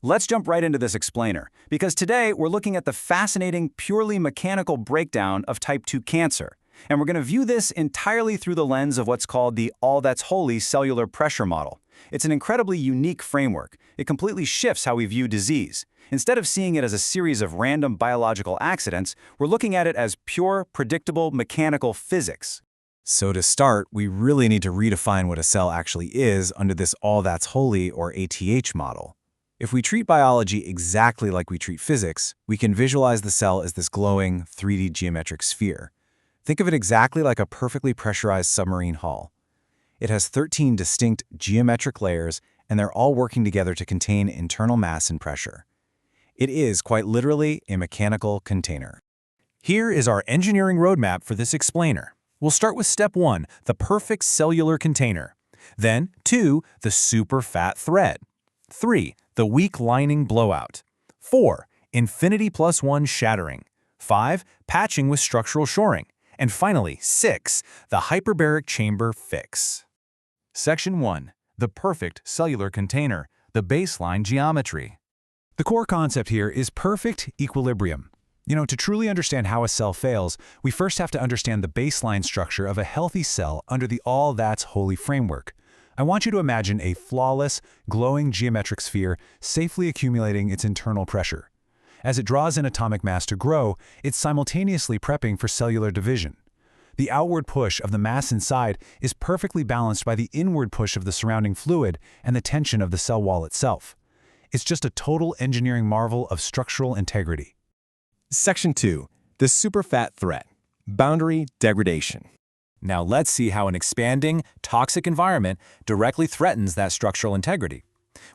Let's jump right into this explainer, because today we're looking at the fascinating, purely mechanical breakdown of type 2 cancer. And we're going to view this entirely through the lens of what's called the all that's holy cellular pressure model. It's an incredibly unique framework. It completely shifts how we view disease. Instead of seeing it as a series of random biological accidents, we're looking at it as pure, predictable mechanical physics. So to start, we really need to redefine what a cell actually is under this all that's holy or ATH model. If we treat biology exactly like we treat physics, we can visualize the cell as this glowing, 3D geometric sphere. Think of it exactly like a perfectly pressurized submarine hull. It has 13 distinct geometric layers, and they're all working together to contain internal mass and pressure. It is, quite literally, a mechanical container. Here is our engineering roadmap for this explainer. We'll start with step 1, the perfect cellular container. Then, 2, the super fat thread. 3, the weak lining blowout. 4, infinity plus 1 shattering. 5, patching with structural shoring. And finally, 6, the hyperbaric chamber fix. Section 1, the perfect cellular container, the baseline geometry. The core concept here is perfect equilibrium. To truly understand how a cell fails, we first have to understand the baseline structure of a healthy cell under the all that's holy framework. I want you to imagine a flawless, glowing geometric sphere safely accumulating its internal pressure. As it draws in atomic mass to grow, it's simultaneously prepping for cellular division. The outward push of the mass inside is perfectly balanced by the inward push of the surrounding fluid and the tension of the cell wall itself. It's just a total engineering marvel of structural integrity. Section 2, the superfat threat, boundary degradation. Now let's see how an expanding, toxic environment directly threatens that structural integrity.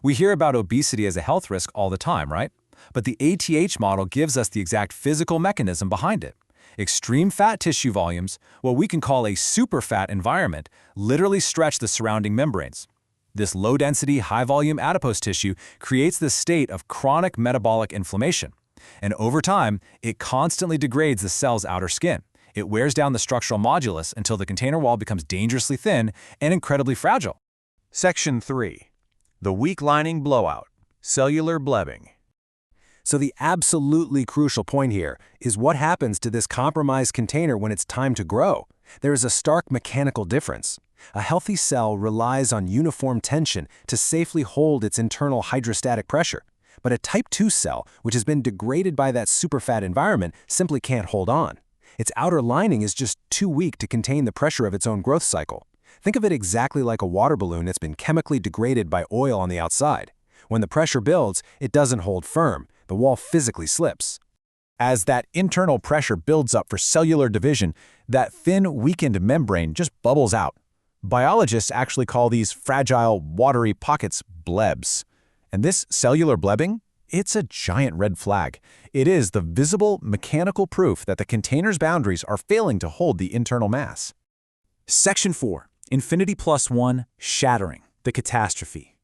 We hear about obesity as a health risk all the time, right? But the ATH model gives us the exact physical mechanism behind it. Extreme fat tissue volumes, what we can call a superfat environment, literally stretch the surrounding membranes. This low-density, high-volume adipose tissue creates this state of chronic metabolic inflammation. And over time, it constantly degrades the cell's outer skin. It wears down the structural modulus until the container wall becomes dangerously thin and incredibly fragile. Section 3, the weak lining blowout, cellular blebbing. So the absolutely crucial point here is what happens to this compromised container when it's time to grow. There is a stark mechanical difference. A healthy cell relies on uniform tension to safely hold its internal hydrostatic pressure. But a type 2 cell, which has been degraded by that superfat environment, simply can't hold on. Its outer lining is just too weak to contain the pressure of its own growth cycle. Think of it exactly like a water balloon that's been chemically degraded by oil on the outside. When the pressure builds, it doesn't hold firm. The wall physically slips. As that internal pressure builds up for cellular division, that thin, weakened membrane just bubbles out. Biologists actually call these fragile, watery pockets blebs. And this cellular blebbing? It's a giant red flag. It is the visible, mechanical proof that the container's boundaries are failing to hold the internal mass. Section 4, infinity plus 1, shattering, the catastrophe.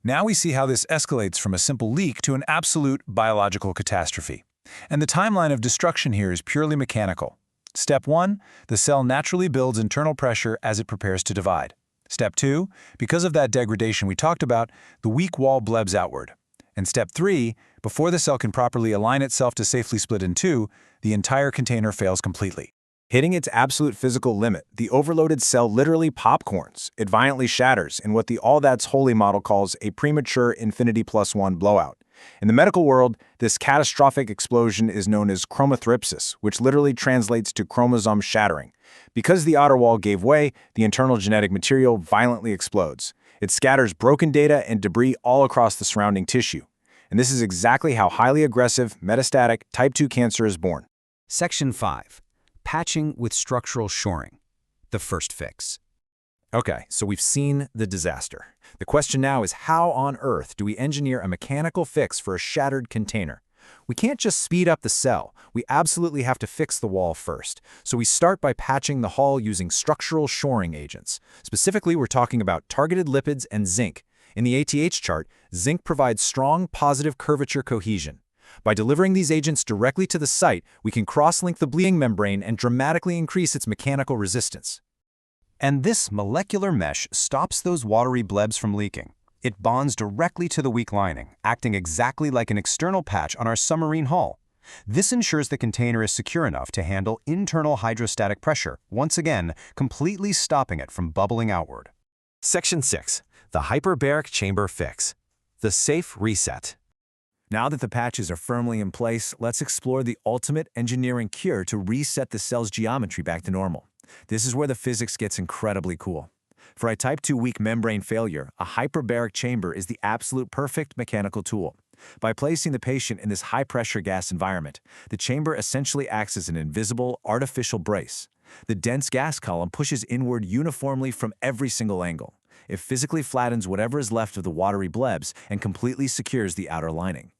Now we see how this escalates from a simple leak to an absolute biological catastrophe. And the timeline of destruction here is purely mechanical. Step 1, the cell naturally builds internal pressure as it prepares to divide. Step 2, because of that degradation we talked about, the weak wall blebs outward. And step 3, before the cell can properly align itself to safely split in two, the entire container fails completely. Hitting its absolute physical limit, the overloaded cell literally popcorns. It violently shatters in what the all that's holy model calls a premature infinity plus 1 blowout. In the medical world, this catastrophic explosion is known as chromothripsis, which literally translates to chromosome shattering. Because the outer wall gave way, the internal genetic material violently explodes. It scatters broken data and debris all across the surrounding tissue. And this is exactly how highly aggressive, metastatic type 2 cancer is born. Section 5, patching with structural shoring, the first fix. Okay, so we've seen the disaster. The question now is how on earth do we engineer a mechanical fix for a shattered container? We can't just speed up the cell. We absolutely have to fix the wall first. So we start by patching the hull using structural shoring agents. Specifically, we're talking about targeted lipids and zinc. In the ATH chart, zinc provides strong positive curvature cohesion. By delivering these agents directly to the site, we can cross-link the bleeding membrane and dramatically increase its mechanical resistance. And this molecular mesh stops those watery blebs from leaking. It bonds directly to the weak lining, acting exactly like an external patch on our submarine hull. This ensures the container is secure enough to handle internal hydrostatic pressure, once again, completely stopping it from bubbling outward. Section 6. The Hyperbaric Chamber Fix. The Safe Reset. Now that the patches are firmly in place, let's explore the ultimate engineering cure to reset the cell's geometry back to normal. This is where the physics gets incredibly cool. For a type 2 weak membrane failure, a hyperbaric chamber is the absolute perfect mechanical tool. By placing the patient in this high-pressure gas environment, the chamber essentially acts as an invisible, artificial brace. The dense gas column pushes inward uniformly from every single angle. It physically flattens whatever is left of the watery blebs and completely secures the outer lining.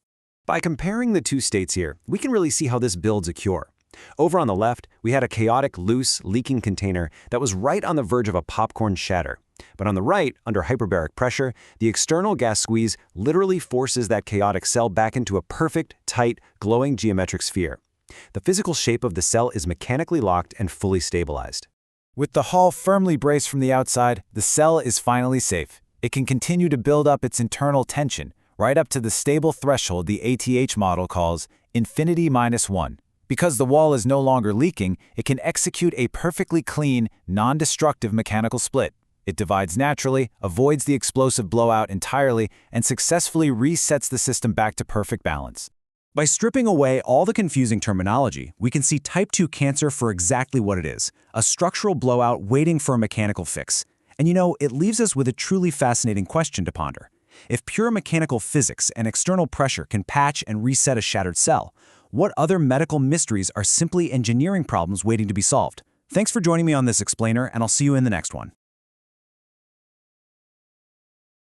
By comparing the two states here, we can really see how this builds a cure. Over on the left, we had a chaotic, loose, leaking container that was right on the verge of a popcorn shatter. But on the right, under hyperbaric pressure, the external gas squeeze literally forces that chaotic cell back into a perfect, tight, glowing geometric sphere. The physical shape of the cell is mechanically locked and fully stabilized. With the hull firmly braced from the outside, the cell is finally safe. It can continue to build up its internal tension, right up to the stable threshold the ATH model calls infinity -1. Because the wall is no longer leaking, it can execute a perfectly clean, non-destructive mechanical split. It divides naturally, avoids the explosive blowout entirely, and successfully resets the system back to perfect balance. By stripping away all the confusing terminology, we can see type 2 cancer for exactly what it is, a structural blowout waiting for a mechanical fix. And it leaves us with a truly fascinating question to ponder. If pure mechanical physics and external pressure can patch and reset a shattered cell, what other medical mysteries are simply engineering problems waiting to be solved? Thanks for joining me on this explainer, and I'll see you in the next one.